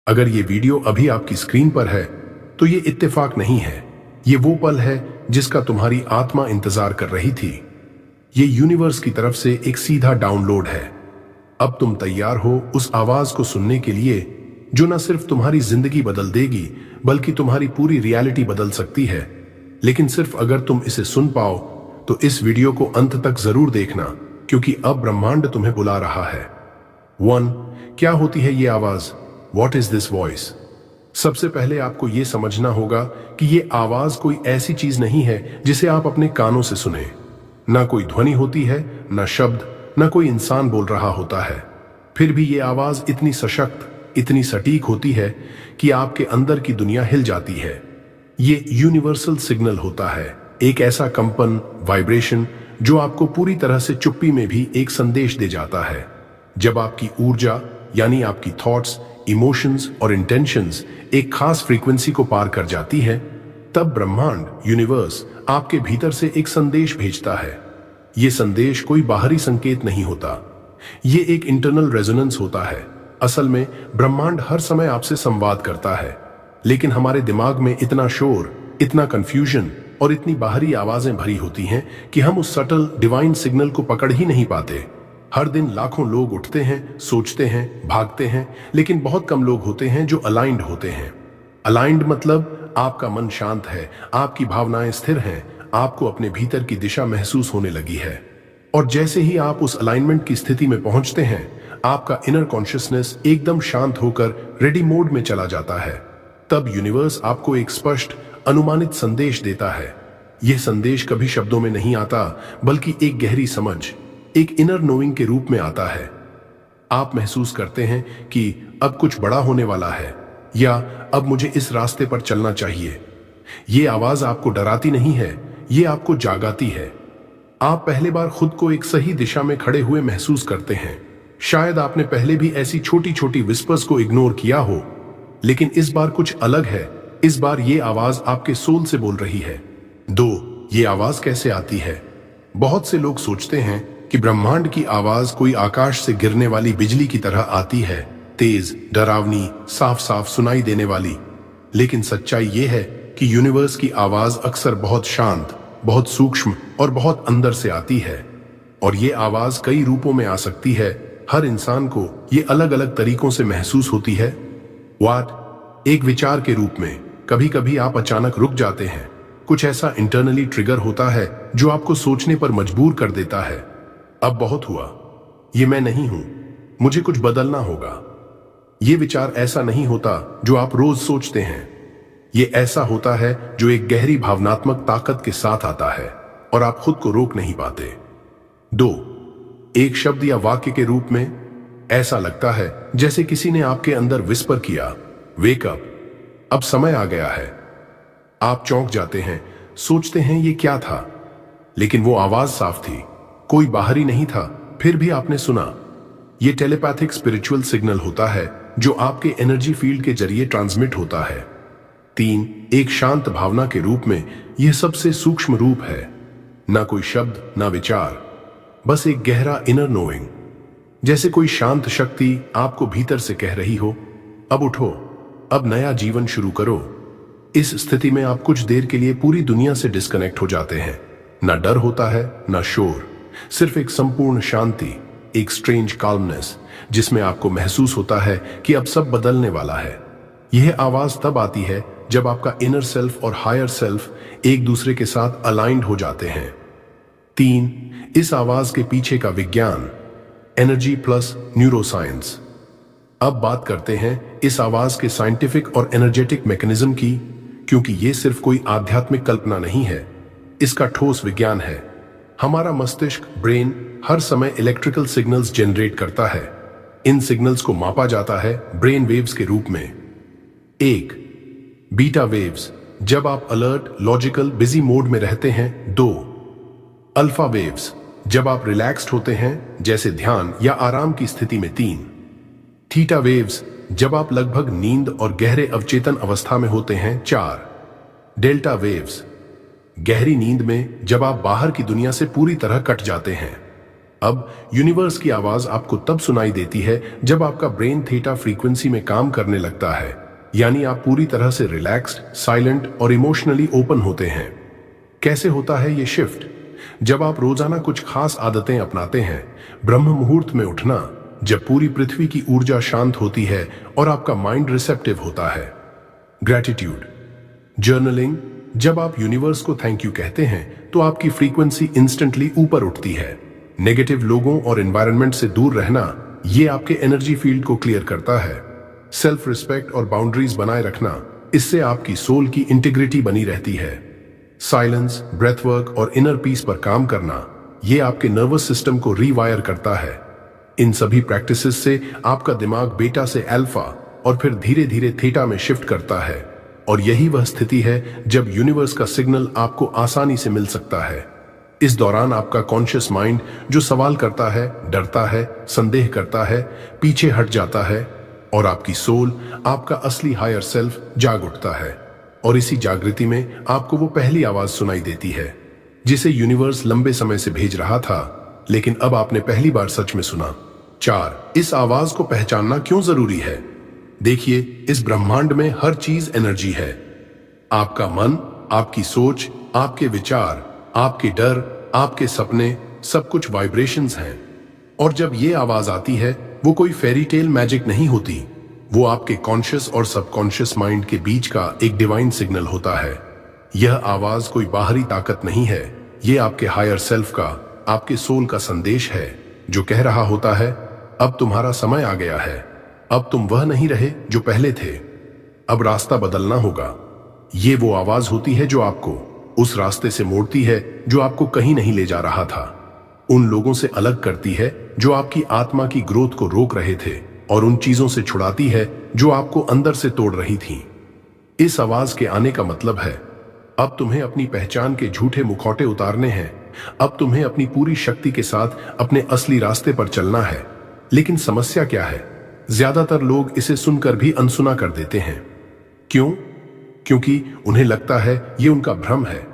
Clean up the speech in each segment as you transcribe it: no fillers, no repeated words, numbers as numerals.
अगर ये वीडियो अभी आपकी स्क्रीन पर है तो ये इत्तेफाक नहीं है, ये वो पल है जिसका तुम्हारी आत्मा इंतजार कर रही थी। ये यूनिवर्स की तरफ से एक सीधा डाउनलोड है। अब तुम तैयार हो उस आवाज को सुनने के लिए जो न सिर्फ तुम्हारी जिंदगी बदल देगी बल्कि तुम्हारी पूरी रियलिटी बदल सकती है। लेकिन सिर्फ अगर तुम इसे सुन पाओ तो इस वीडियो को अंत तक जरूर देखना, क्योंकि अब ब्रह्मांड तुम्हें बुला रहा है। 1. क्या होती है ये आवाज? What is this voice? सबसे पहले आपको यह समझना होगा कि ये आवाज कोई ऐसी चीज नहीं है जिसे आप अपने कानों से सुने। ना कोई ध्वनि होती है, ना शब्द, ना कोई इंसान बोल रहा होता है। फिर भी ये आवाज इतनी सशक्त, इतनी सटीक होती है कि आपके अंदर की दुनिया हिल जाती है। ये यूनिवर्सल सिग्नल होता है, एक ऐसा कंपन, वाइब्रेशन जो आपको पूरी तरह से चुप्पी में भी एक संदेश दे जाता है। जब आपकी ऊर्जा यानी आपकी थॉट्स, इमोशंस और इंटेंशंस एक खास फ्रीक्वेंसी को पार कर जाती है, तब ब्रह्मांड, यूनिवर्स आपके भीतर से एक संदेश भेजता है। यह संदेश कोई बाहरी संकेत नहीं होता, ये एक इंटरनल रेजोनेंस होता है। असल में ब्रह्मांड हर समय आपसे संवाद करता है, लेकिन हमारे दिमाग में इतना शोर, इतना कंफ्यूजन और इतनी बाहरी आवाजें भरी होती हैं कि हम उस सटल डिवाइन सिग्नल को पकड़ ही नहीं पाते। हर दिन लाखों लोग उठते हैं, सोचते हैं, भागते हैं, लेकिन बहुत कम लोग होते हैं जो अलाइंड होते हैं। अलाइंड मतलब आपका मन शांत है, आपकी भावनाएं स्थिर हैं, आपको अपने भीतर की दिशा महसूस होने लगी है। और जैसे ही आप उस अलाइनमेंट की स्थिति में पहुंचते हैं, आपका इनर कॉन्शियसनेस एकदम शांत होकर रेडी मोड में चला जाता है। तब यूनिवर्स आपको एक स्पष्ट, अनुमानित संदेश देता है। यह संदेश कभी शब्दों में नहीं आता, बल्कि एक गहरी समझ, एक इनर नोइंग के रूप में आता है। आप महसूस करते हैं कि अब कुछ बड़ा होने वाला है, या अब मुझे इस रास्ते पर चलना चाहिए। यह आवाज आपको डराती नहीं है, यह आपको जागाती है। आप पहली बार खुद को एक सही दिशा में खड़े हुए महसूस करते हैं। शायद आपने पहले भी ऐसी छोटी छोटी विस्पर्स को इग्नोर किया हो, लेकिन इस बार कुछ अलग है। इस बार ये आवाज आपके सोल से बोल रही है। 2. ये आवाज कैसे आती है? बहुत से लोग सोचते हैं कि ब्रह्मांड की आवाज कोई आकाश से गिरने वाली बिजली की तरह आती है, तेज, डरावनी, साफ साफ सुनाई देने वाली। लेकिन सच्चाई ये है कि यूनिवर्स की आवाज अक्सर बहुत शांत, बहुत सूक्ष्म और बहुत अंदर से आती है। और ये आवाज कई रूपों में आ सकती है। हर इंसान को ये अलग अलग तरीकों से महसूस होती है। एक विचार के रूप में। कभी कभी आप अचानक रुक जाते हैं, कुछ ऐसा इंटरनली ट्रिगर होता है जो आपको सोचने पर मजबूर कर देता है। अब बहुत हुआ, ये मैं नहीं हूं, मुझे कुछ बदलना होगा। ये विचार ऐसा नहीं होता जो आप रोज सोचते हैं, ये ऐसा होता है जो एक गहरी भावनात्मक ताकत के साथ आता है और आप खुद को रोक नहीं पाते। 2. एक शब्द या वाक्य के रूप में। ऐसा लगता है जैसे किसी ने आपके अंदर विस्पर किया, वेक अप, अब समय आ गया है। आप चौंक जाते हैं, सोचते हैं ये क्या था, लेकिन वो आवाज साफ थी, कोई बाहरी नहीं था, फिर भी आपने सुना। ये टेलीपैथिक स्पिरिचुअल सिग्नल होता है जो आपके एनर्जी फील्ड के जरिए ट्रांसमिट होता है। 3. एक शांत भावना के रूप में। यह सबसे सूक्ष्म रूप है, ना कोई शब्द, ना विचार, बस एक गहरा इनर नोइंग, जैसे कोई शांत शक्ति आपको भीतर से कह रही हो, अब उठो, अब नया जीवन शुरू करो। इस स्थिति में आप कुछ देर के लिए पूरी दुनिया से डिस्कनेक्ट हो जाते हैं। ना डर होता है, ना शोर, सिर्फ एक संपूर्ण शांति, एक स्ट्रेंज काल्मनेस, जिसमें आपको महसूस होता है कि अब सब बदलने वाला है। यह आवाज तब आती है जब आपका इनर सेल्फ और हायर सेल्फ एक दूसरे के साथ अलाइंड हो जाते हैं। 3. इस आवाज के पीछे का विज्ञान, एनर्जी प्लस न्यूरोसाइंस। अब बात करते हैं इस आवाज के साइंटिफिक और एनर्जेटिक मैकेनिज्म की, क्योंकि यह सिर्फ कोई आध्यात्मिक कल्पना नहीं है, इसका ठोस विज्ञान है। हमारा मस्तिष्क, ब्रेन, हर समय इलेक्ट्रिकल सिग्नल्स जनरेट करता है। इन सिग्नल्स को मापा जाता है ब्रेन वेव्स के रूप में। 1. बीटा वेव्स, जब आप अलर्ट, लॉजिकल, बिजी मोड में रहते हैं। 2. अल्फा वेव्स, जब आप रिलैक्स्ड होते हैं, जैसे ध्यान या आराम की स्थिति में। 3. थीटा वेव्स, जब आप लगभग नींद और गहरे अवचेतन अवस्था में होते हैं। 4. डेल्टा वेव्स, गहरी नींद में जब आप बाहर की दुनिया से पूरी तरह कट जाते हैं। अब यूनिवर्स की आवाज आपको तब सुनाई देती है जब आपका ब्रेन थीटा फ्रीक्वेंसी में काम करने लगता है, यानी आप पूरी तरह से रिलैक्स्ड, साइलेंट और इमोशनली ओपन होते हैं। कैसे होता है ये शिफ्ट? जब आप रोजाना कुछ खास आदतें अपनाते हैं, ब्रह्म मुहूर्त में उठना, जब पूरी पृथ्वी की ऊर्जा शांत होती है और आपका माइंड रिसेप्टिव होता है। ग्रेटिट्यूड, जर्नलिंग, जब आप यूनिवर्स को थैंक यू कहते हैं तो आपकी फ्रीक्वेंसी इंस्टेंटली ऊपर उठती है। नेगेटिव लोगों और एनवायरनमेंट से दूर रहना, ये आपके एनर्जी फील्ड को क्लियर करता है। सेल्फ रिस्पेक्ट और बाउंड्रीज बनाए रखना, इससे आपकी सोल की इंटीग्रिटी बनी रहती है। साइलेंस, ब्रेथ वर्क और इनर पीस पर काम करना, ये आपके नर्वस सिस्टम को रीवायर करता है। इन सभी प्रैक्टिसेस से आपका दिमाग बीटा से अल्फा और फिर धीरे धीरे थीटा में शिफ्ट करता है, और यही वह स्थिति है जब यूनिवर्स का सिग्नल आपको आसानी से मिल सकता है। इस दौरान आपका कॉन्शियस माइंड जो सवाल करता है, डरता है, संदेह करता है, पीछे हट जाता है, और आपकी सोल, आपका असली हायर सेल्फ जाग उठता है। और इसी जागृति में आपको वो पहली आवाज सुनाई देती है जिसे यूनिवर्स लंबे समय से भेज रहा था, लेकिन अब आपने पहली बार सच में सुना। 4, इस आवाज को पहचानना क्यों जरूरी है? देखिए, इस ब्रह्मांड में हर चीज एनर्जी है। आपका मन, आपकी सोच, आपके विचार, आपके डर, आपके सपने, सब कुछ वाइब्रेशंस हैं। और जब ये आवाज आती है, वो कोई फेरी टेल मैजिक नहीं होती, वो आपके कॉन्शियस और सबकॉन्शियस माइंड के बीच का एक डिवाइन सिग्नल होता है। यह आवाज कोई बाहरी ताकत नहीं है, ये आपके हायर सेल्फ का, आपके सोल का संदेश है, जो कह रहा होता है, अब तुम्हारा समय आ गया है, अब तुम वह नहीं रहे जो पहले थे, अब रास्ता बदलना होगा। ये वो आवाज होती है जो आपको उस रास्ते से मोड़ती है जो आपको कहीं नहीं ले जा रहा था, उन लोगों से अलग करती है जो आपकी आत्मा की ग्रोथ को रोक रहे थे, और उन चीजों से छुड़ाती है जो आपको अंदर से तोड़ रही थीं। इस आवाज के आने का मतलब है, अब तुम्हें अपनी पहचान के झूठे मुखौटे उतारने हैं, अब तुम्हें अपनी पूरी शक्ति के साथ अपने असली रास्ते पर चलना है। लेकिन समस्या क्या है? ज्यादातर लोग इसे सुनकर भी अनसुना कर देते हैं। क्यों? क्योंकि उन्हें लगता है ये उनका भ्रम है,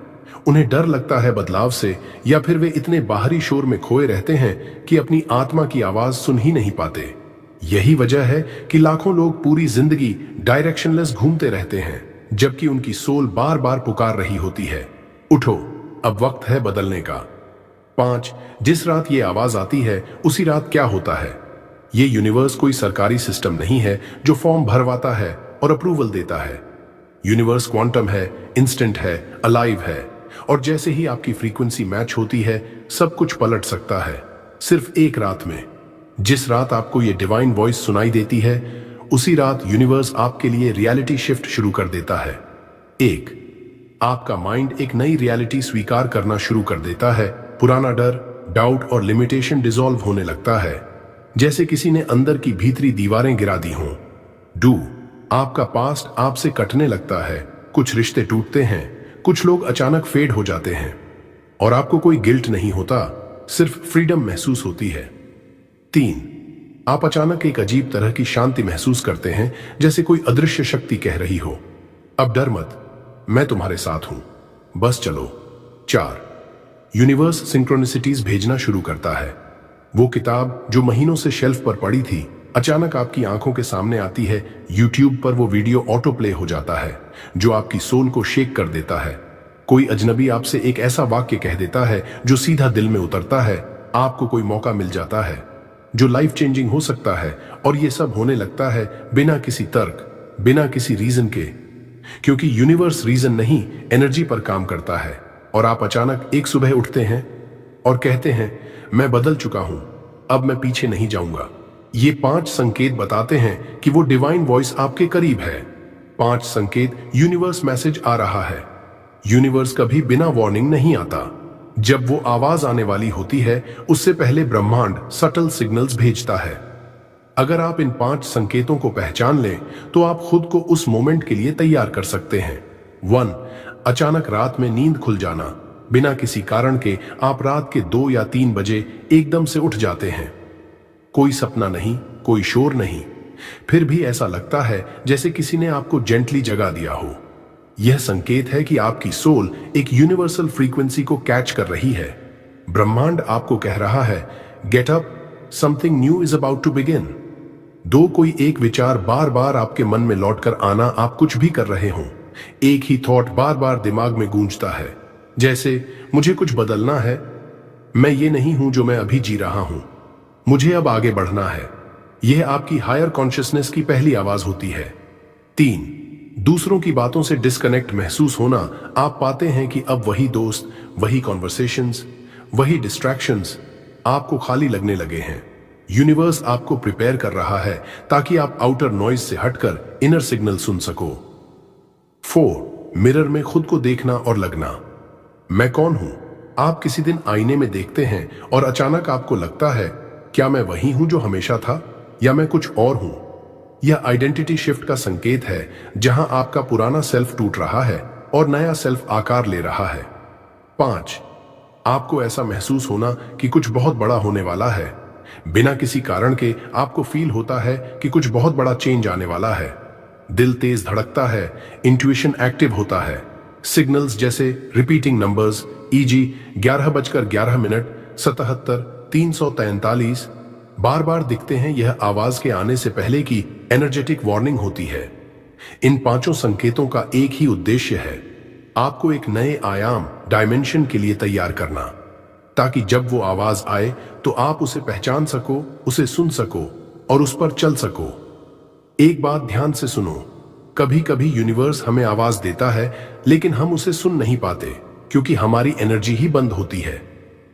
उन्हें डर लगता है बदलाव से, या फिर वे इतने बाहरी शोर में खोए रहते हैं कि अपनी आत्मा की आवाज सुन ही नहीं पाते। यही वजह है कि लाखों लोग पूरी जिंदगी डायरेक्शनलेस घूमते रहते हैं, जबकि उनकी सोल बार बार पुकार रही होती है, उठो, अब वक्त है बदलने का। 5, जिस रात ये आवाज आती है उसी रात क्या होता है? ये यूनिवर्स कोई सरकारी सिस्टम नहीं है जो फॉर्म भरवाता है और अप्रूवल देता है। यूनिवर्स क्वांटम है, इंस्टेंट है, अलाइव है, और जैसे ही आपकी फ्रीक्वेंसी मैच होती है, सब कुछ पलट सकता है, सिर्फ एक रात में। जिस रात आपको ये डिवाइन वॉइस सुनाई देती है, उसी रात यूनिवर्स आपके लिए रियलिटी शिफ्ट शुरू कर देता है। 1, आपका माइंड एक नई रियलिटी स्वीकार करना शुरू कर देता है। पुराना डर, डाउट और लिमिटेशन डिसॉल्व होने लगता है, जैसे किसी ने अंदर की भीतरी दीवारें गिरा दी हों। 2, आपका पास्ट आपसे कटने लगता है, कुछ रिश्ते टूटते हैं, कुछ लोग अचानक फेड हो जाते हैं, और आपको कोई गिल्ट नहीं होता, सिर्फ फ्रीडम महसूस होती है। 3, आप अचानक एक अजीब तरह की शांति महसूस करते हैं, जैसे कोई अदृश्य शक्ति कह रही हो, अब डर मत, मैं तुम्हारे साथ हूं, बस चलो। 4, यूनिवर्स सिंक्रोनिसिटीज भेजना शुरू करता है। वो किताब जो महीनों से शेल्फ पर पड़ी थी, अचानक आपकी आंखों के सामने आती है। यूट्यूब पर वो वीडियो ऑटो प्ले हो जाता है जो आपकी सोल को शेक कर देता है। कोई अजनबी आपसे एक ऐसा वाक्य कह देता है जो सीधा दिल में उतरता है। आपको कोई मौका मिल जाता है जो लाइफ चेंजिंग हो सकता है, और ये सब होने लगता है बिना किसी तर्क, बिना किसी रीजन के, क्योंकि यूनिवर्स रीजन नहीं, एनर्जी पर काम करता है। और आप अचानक एक सुबह उठते हैं और कहते हैं, मैं बदल चुका हूं, अब मैं पीछे नहीं जाऊंगा। ये 5 संकेत बताते हैं कि वो डिवाइन वॉइस आपके करीब है। 5 संकेत यूनिवर्स मैसेज आ रहा है। यूनिवर्स कभी बिना वार्निंग नहीं आता। जब वो आवाज आने वाली होती है, उससे पहले ब्रह्मांड सटल सिग्नल्स भेजता है। अगर आप इन 5 संकेतों को पहचान लें, तो आप खुद को उस मोमेंट के लिए तैयार कर सकते हैं। 1, अचानक रात में नींद खुल जाना। बिना किसी कारण के आप रात के 2 या 3 बजे एकदम से उठ जाते हैं। कोई सपना नहीं, कोई शोर नहीं, फिर भी ऐसा लगता है जैसे किसी ने आपको जेंटली जगा दिया हो। यह संकेत है कि आपकी सोल एक यूनिवर्सल फ्रीक्वेंसी को कैच कर रही है। ब्रह्मांड आपको कह रहा है, get up, something new is about to begin. दो, कोई एक विचार बार बार आपके मन में लौटकर आना, आप कुछ भी कर रहे हों, एक ही थॉट बार बार दिमाग में गूंजता है, जैसे मुझे कुछ बदलना है, मैं ये नहीं हूं जो मैं अभी जी रहा हूं, मुझे अब आगे बढ़ना है। यह आपकी हायर कॉन्शियसनेस की पहली आवाज होती है। 3, दूसरों की बातों से डिस्कनेक्ट महसूस होना। आप पाते हैं कि अब वही दोस्त, वही कॉन्वर्सेशंस, वही डिस्ट्रैक्शंस आपको खाली लगने लगे हैं। यूनिवर्स आपको प्रिपेयर कर रहा है ताकि आप आउटर नॉइज से हटकर इनर सिग्नल सुन सको। 4, मिरर में खुद को देखना और लगना। मैं कौन हूं? आप किसी दिन आईने में देखते हैं और अचानक आपको लगता है, क्या मैं वही हूं जो हमेशा था, या मैं कुछ और हूं? यह आइडेंटिटी शिफ्ट का संकेत है, जहां आपका पुराना सेल्फ टूट रहा है और नया सेल्फ आकार ले रहा है। 5, आपको ऐसा महसूस होना कि कुछ बहुत बड़ा होने वाला है। बिना किसी कारण के आपको फील होता है कि कुछ बहुत बड़ा चेंज आने वाला है। दिल तेज धड़कता है, इंट्यूशन एक्टिव होता है, सिग्नल्स जैसे रिपीटिंग नंबर्स, ईजी 11:11, 77, 343 बार बार दिखते हैं। यह आवाज के आने से पहले की एनर्जेटिक वार्निंग होती है। इन 5 संकेतों का एक ही उद्देश्य है, आपको एक नए आयाम, डायमेंशन के लिए तैयार करना, ताकि जब वो आवाज आए तो आप उसे पहचान सको, उसे सुन सको और उस पर चल सको। एक बात ध्यान से सुनो, कभी कभी यूनिवर्स हमें आवाज देता है लेकिन हम उसे सुन नहीं पाते क्योंकि हमारी एनर्जी ही बंद होती है।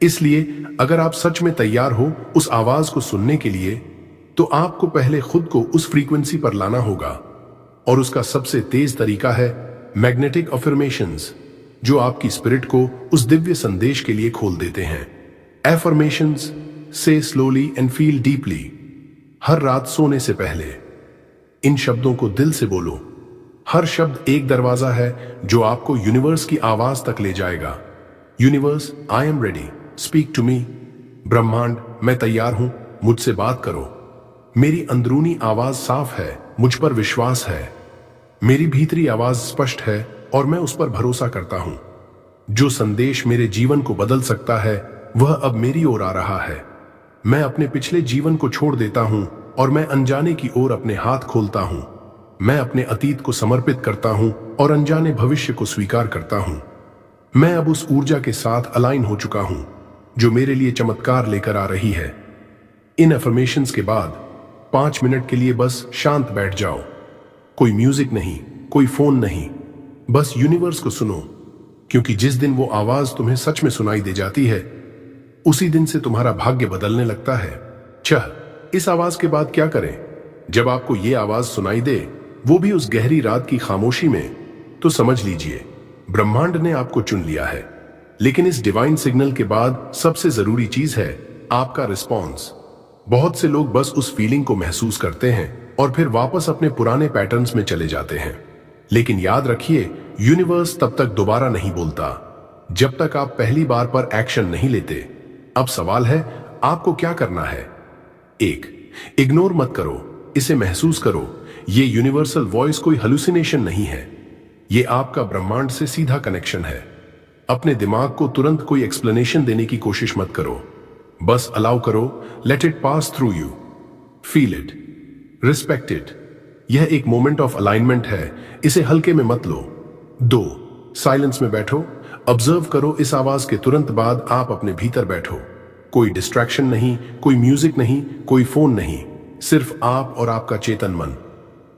इसलिए अगर आप सच में तैयार हो उस आवाज को सुनने के लिए, तो आपको पहले खुद को उस फ्रीक्वेंसी पर लाना होगा। और उसका सबसे तेज तरीका है मैग्नेटिक अफर्मेशंस, जो आपकी स्पिरिट को उस दिव्य संदेश के लिए खोल देते हैं। एफर्मेशंस, से स्लोली एंड फील डीपली। हर रात सोने से पहले इन शब्दों को दिल से बोलो। हर शब्द एक दरवाजा है जो आपको यूनिवर्स की आवाज तक ले जाएगा। Universe, I am ready, speak to me. ब्रह्मांड, मैं तैयार हूं, मुझसे बात करो। मेरी अंदरूनी आवाज साफ है, मुझ पर विश्वास है। मेरी भीतरी आवाज स्पष्ट है और मैं उस पर भरोसा करता हूं। जो संदेश मेरे जीवन को बदल सकता है वह अब मेरी ओर आ रहा है। मैं अपने पिछले जीवन को छोड़ देता हूं और मैं अनजाने की ओर अपने हाथ खोलता हूं। मैं अपने अतीत को समर्पित करता हूं और अनजाने भविष्य को स्वीकार करता हूं। मैं अब उस ऊर्जा के साथ अलाइन हो चुका हूं जो मेरे लिए चमत्कार लेकर आ रही है। इन अफर्मेशंस के बाद 5 मिनट के लिए बस शांत बैठ जाओ। कोई म्यूजिक नहीं, कोई फोन नहीं, बस यूनिवर्स को सुनो, क्योंकि जिस दिन वो आवाज तुम्हें सच में सुनाई दे जाती है उसी दिन से तुम्हारा भाग्य बदलने लगता है। 6, इस आवाज के बाद क्या करें? जब आपको ये आवाज सुनाई दे, वो भी उस गहरी रात की खामोशी में, तो समझ लीजिए ब्रह्मांड ने आपको चुन लिया है। लेकिन इस डिवाइन सिग्नल के बाद सबसे जरूरी चीज है आपका रिस्पॉन्स। बहुत से लोग बस उस फीलिंग को महसूस करते हैं और फिर वापस अपने पुराने पैटर्न्स में चले जाते हैं। लेकिन याद रखिए, यूनिवर्स तब तक दोबारा नहीं बोलता जब तक आप पहली बार पर एक्शन नहीं लेते। अब सवाल है, आपको क्या करना है? 1, इग्नोर मत करो, इसे महसूस करो। ये यूनिवर्सल वॉइस कोई हेलुसिनेशन नहीं है, ये आपका ब्रह्मांड से सीधा कनेक्शन है। अपने दिमाग को तुरंत कोई एक्सप्लेनेशन देने की कोशिश मत करो, बस अलाउ करो, let it pass through you, feel it, respect it. यह एक मोमेंट ऑफ अलाइनमेंट है, इसे हल्के में मत लो। 2, साइलेंस में बैठो, ऑब्जर्व करो। इस आवाज के तुरंत बाद आप अपने भीतर बैठो। कोई डिस्ट्रैक्शन नहीं, कोई म्यूजिक नहीं, कोई फोन नहीं, सिर्फ आप और आपका चेतन मन।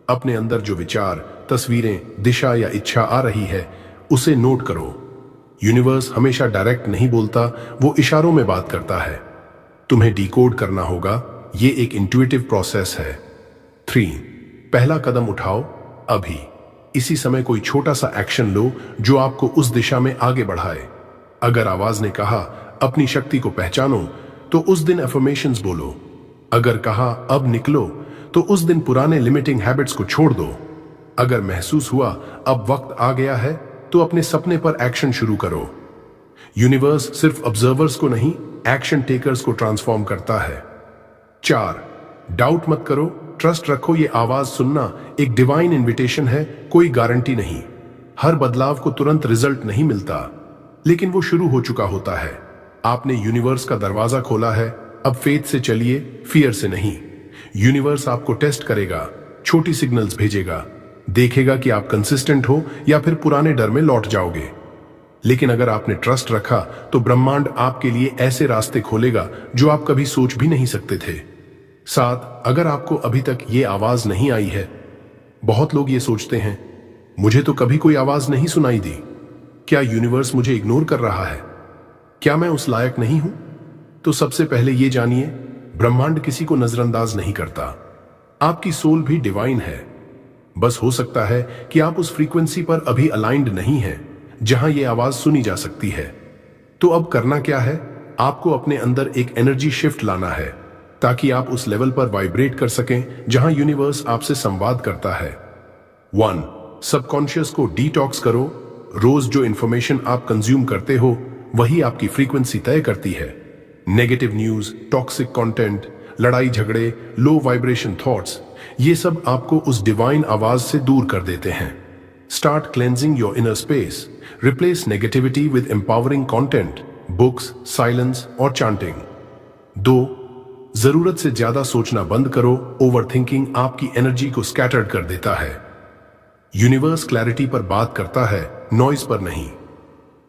अपने अंदर जो विचार, तस्वीरें, दिशा या इच्छा आ रही है उसे नोट करो। यूनिवर्स हमेशा डायरेक्ट नहीं बोलता, वो इशारों में बात करता है। तुम्हें डिकोड करना होगा, ये एक इंट्यूटिव प्रोसेस है। 3, पहला कदम उठाओ अभी। इसी समय कोई छोटा सा एक्शन लो जो आपको उस दिशा में आगे बढ़ाए। अगर आवाज ने कहा अपनी शक्ति को पहचानो, तो उस दिन अफर्मेशंस बोलो। अगर कहा अब निकलो, तो उस दिन पुराने लिमिटिंग हैबिट्स को छोड़ दो। अगर महसूस हुआ अब वक्त आ गया है, तो अपने सपने पर एक्शन शुरू करो। यूनिवर्स सिर्फ ऑब्जर्वर्स को नहीं, एक्शन टेकर्स को ट्रांसफॉर्म करता है। 4, डाउट मत करो, ट्रस्ट रखो। ये आवाज सुनना एक डिवाइन इन्विटेशन है, कोई गारंटी नहीं। हर बदलाव को तुरंत रिजल्ट नहीं मिलता, लेकिन वो शुरू हो चुका होता है। आपने यूनिवर्स का दरवाजा खोला है, अब फेथ से चलिए, फियर से नहीं। यूनिवर्स आपको टेस्ट करेगा, छोटी सिग्नल्स भेजेगा, देखेगा कि आप कंसिस्टेंट हो या फिर पुराने डर में लौट जाओगे। लेकिन अगर आपने ट्रस्ट रखा तो ब्रह्मांड आपके लिए ऐसे रास्ते खोलेगा जो आप कभी सोच भी नहीं सकते थे। 7, अगर आपको अभी तक ये आवाज नहीं आई है, बहुत लोग ये सोचते हैं, मुझे तो कभी कोई आवाज नहीं सुनाई दी, क्या यूनिवर्स मुझे इग्नोर कर रहा है, क्या मैं उस लायक नहीं हूं? तो सबसे पहले ये जानिए, ब्रह्मांड किसी को नजरअंदाज नहीं करता। आपकी सोल भी डिवाइन है। बस हो सकता है कि आप उस फ्रीक्वेंसी पर अभी अलाइंड नहीं हैं जहां यह आवाज सुनी जा सकती है। तो अब करना क्या है? आपको अपने अंदर एक एनर्जी शिफ्ट लाना है ताकि आप उस लेवल पर वाइब्रेट कर सकें जहां यूनिवर्स आपसे संवाद करता है। 1, सबकॉन्शियस को डिटॉक्स करो। रोज जो इंफॉर्मेशन आप कंज्यूम करते हो वही आपकी फ्रीक्वेंसी तय करती है। नेगेटिव न्यूज, टॉक्सिक कंटेंट, लड़ाई झगड़े, लो वाइब्रेशन थॉट्स, ये सब आपको उस डिवाइन आवाज से दूर कर देते हैं। Start cleansing your inner space. Replace negativity with empowering content, books, silence और चांटिंग। 2, जरूरत से ज्यादा सोचना बंद करो। ओवरथिंकिंग आपकी एनर्जी को स्कैटर्ड कर देता है। यूनिवर्स क्लैरिटी पर बात करता है, नॉइज पर नहीं।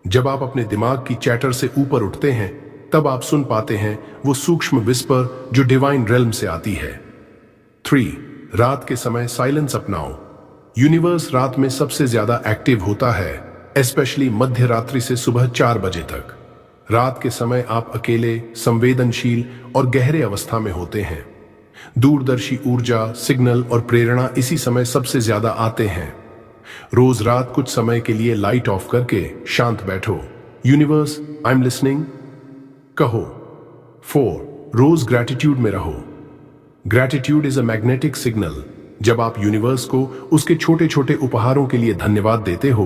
जब आप अपने दिमाग की चैटर से ऊपर उठते हैं तब आप सुन पाते हैं वो सूक्ष्म विस्पर जो डिवाइन रेल्म से आती है। 3, रात के समय साइलेंस अपनाओ। यूनिवर्स रात में सबसे ज्यादा एक्टिव होता है, स्पेशली मध्य रात्रि से सुबह 4 बजे तक। रात के समय आप अकेले, संवेदनशील और गहरे अवस्था में होते हैं। दूरदर्शी ऊर्जा, सिग्नल और प्रेरणा इसी समय सबसे ज्यादा आते हैं। रोज रात कुछ समय के लिए लाइट ऑफ करके शांत बैठो। यूनिवर्स, आई एम लिसनिंग कहो। 4, रोज ग्रैटिट्यूड में रहो। Gratitude is a magnetic signal. जब आप यूनिवर्स को उसके छोटे छोटे उपहारों के लिए धन्यवाद देते हो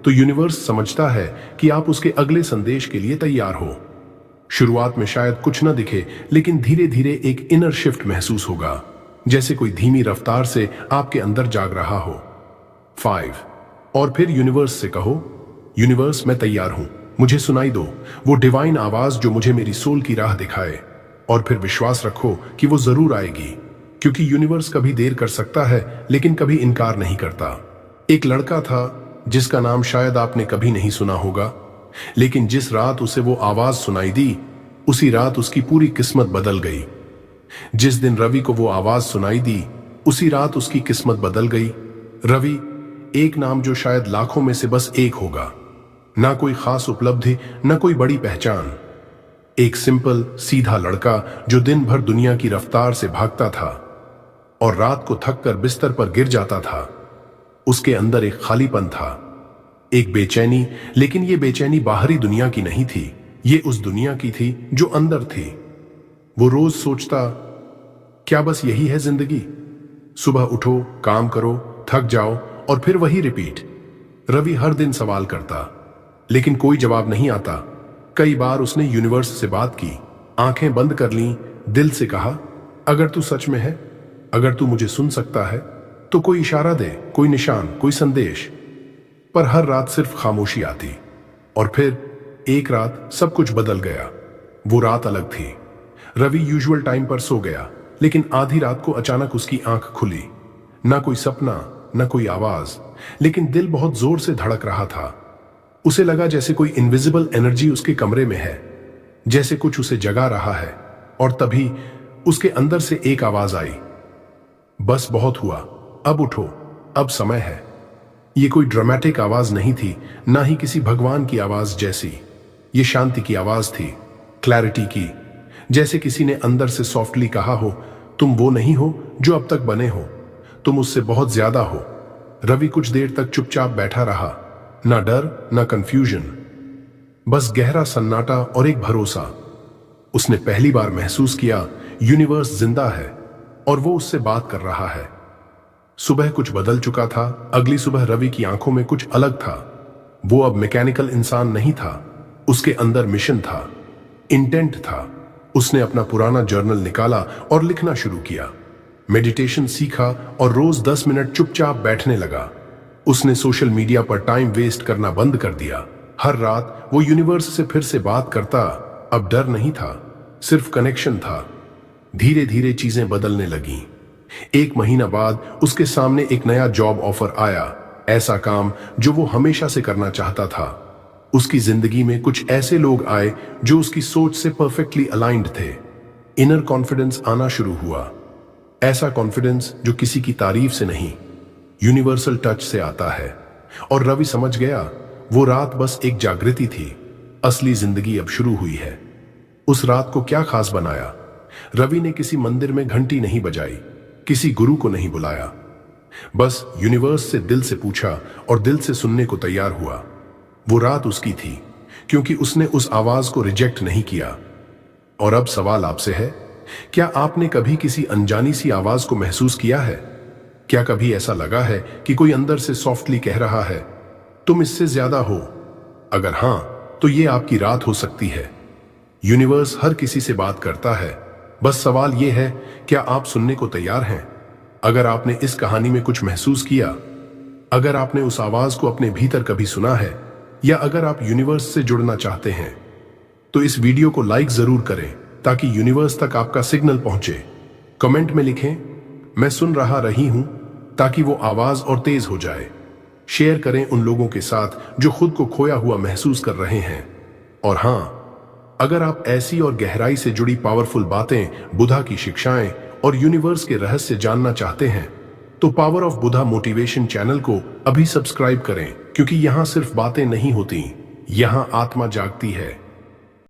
तो यूनिवर्स समझता है कि आप उसके अगले संदेश के लिए तैयार हो। शुरुआत में शायद कुछ न दिखे, लेकिन धीरे धीरे एक इनर शिफ्ट महसूस होगा, जैसे कोई धीमी रफ्तार से आपके अंदर जाग रहा हो। 5, और फिर यूनिवर्स से कहो, यूनिवर्स मैं तैयार हूं, मुझे सुनाई दो वो डिवाइन आवाज जो मुझे मेरी सोल की राह दिखाए। और फिर विश्वास रखो कि वो जरूर आएगी, क्योंकि यूनिवर्स कभी देर कर सकता है लेकिन कभी इनकार नहीं करता। एक लड़का था जिसका नाम शायद आपने कभी नहीं सुना होगा, लेकिन जिस रात उसे वो आवाज सुनाई दी उसी रात उसकी पूरी किस्मत बदल गई। जिस दिन रवि को वो आवाज सुनाई दी उसी रात उसकी किस्मत बदल गई। रवि, एक नाम जो शायद लाखों में से बस एक होगा। ना कोई खास उपलब्धि, ना कोई बड़ी पहचान। एक सिंपल सीधा लड़का जो दिन भर दुनिया की रफ्तार से भागता था और रात को थककर बिस्तर पर गिर जाता था। उसके अंदर एक खालीपन था, एक बेचैनी, लेकिन ये बेचैनी बाहरी दुनिया की नहीं थी, ये उस दुनिया की थी जो अंदर थी। वो रोज सोचता, क्या बस यही है जिंदगी? सुबह उठो, काम करो, थक जाओ और फिर वही रिपीट। रवि हर दिन सवाल करता, लेकिन कोई जवाब नहीं आता। कई बार उसने यूनिवर्स से बात की, आंखें बंद कर लीं, दिल से कहा, अगर तू सच में है, अगर तू मुझे सुन सकता है तो कोई इशारा दे, कोई निशान, कोई संदेश। पर हर रात सिर्फ खामोशी आती। और फिर एक रात सब कुछ बदल गया। वो रात अलग थी। रवि यूजुअल टाइम पर सो गया, लेकिन आधी रात को अचानक उसकी आंख खुली। ना कोई सपना, ना कोई आवाज, लेकिन दिल बहुत जोर से धड़क रहा था। उसे लगा जैसे कोई इनविजिबल एनर्जी उसके कमरे में है, जैसे कुछ उसे जगा रहा है। और तभी उसके अंदर से एक आवाज आई, बस बहुत हुआ, अब उठो, अब समय है। ये कोई ड्रामेटिक आवाज नहीं थी, ना ही किसी भगवान की आवाज जैसी। ये शांति की आवाज थी, क्लैरिटी की, जैसे किसी ने अंदर से सॉफ्टली कहा हो, तुम वो नहीं हो जो अब तक बने हो, तुम उससे बहुत ज्यादा हो। रवि कुछ देर तक चुपचाप बैठा रहा, ना डर, ना कंफ्यूजन, बस गहरा सन्नाटा और एक भरोसा। उसने पहली बार महसूस किया यूनिवर्स जिंदा है और वो उससे बात कर रहा है। सुबह कुछ बदल चुका था। अगली सुबह रवि की आंखों में कुछ अलग था। वो अब मैकेनिकल इंसान नहीं था, उसके अंदर मिशन था, इंटेंट था। उसने अपना पुराना जर्नल निकाला और लिखना शुरू किया। मेडिटेशन सीखा और रोज 10 मिनट चुपचाप बैठने लगा। उसने सोशल मीडिया पर टाइम वेस्ट करना बंद कर दिया। हर रात वो यूनिवर्स से फिर से बात करता। अब डर नहीं था, सिर्फ कनेक्शन था। धीरे धीरे चीजें बदलने लगीं। 1 महीना बाद उसके सामने एक नया जॉब ऑफर आया, ऐसा काम जो वो हमेशा से करना चाहता था। उसकी जिंदगी में कुछ ऐसे लोग आए जो उसकी सोच से परफेक्टली अलाइंड थे। इनर कॉन्फिडेंस आना शुरू हुआ, ऐसा कॉन्फिडेंस जो किसी की तारीफ से नहीं, यूनिवर्सल टच से आता है। और रवि समझ गया, वो रात बस एक जागृति थी, असली जिंदगी अब शुरू हुई है। उस रात को क्या खास बनाया? रवि ने किसी मंदिर में घंटी नहीं बजाई, किसी गुरु को नहीं बुलाया, बस यूनिवर्स से दिल से पूछा और दिल से सुनने को तैयार हुआ। वो रात उसकी थी क्योंकि उसने उस आवाज को रिजेक्ट नहीं किया। और अब सवाल आपसे है, क्या आपने कभी किसी अनजानी सी आवाज को महसूस किया है? क्या कभी ऐसा लगा है कि कोई अंदर से सॉफ्टली कह रहा है, तुम इससे ज्यादा हो? अगर हां, तो ये आपकी रात हो सकती है। यूनिवर्स हर किसी से बात करता है, बस सवाल यह है, क्या आप सुनने को तैयार हैं? अगर आपने इस कहानी में कुछ महसूस किया, अगर आपने उस आवाज को अपने भीतर कभी सुना है, या अगर आप यूनिवर्स से जुड़ना चाहते हैं, तो इस वीडियो को लाइक जरूर करें ताकि यूनिवर्स तक आपका सिग्नल पहुंचे। कमेंट में लिखें, मैं सुन रही हूं, ताकि वो आवाज और तेज हो जाए। शेयर करें उन लोगों के साथ जो खुद को खोया हुआ महसूस कर रहे हैं। और हां, अगर आप ऐसी और गहराई से जुड़ी पावरफुल बातें, बुधा की शिक्षाएं और यूनिवर्स के रहस्य जानना चाहते हैं, तो power of Buddha motivation channel को अभी सब्सक्राइब करें, क्योंकि यहां सिर्फ बातें नहीं होती, यहां आत्मा जागती है।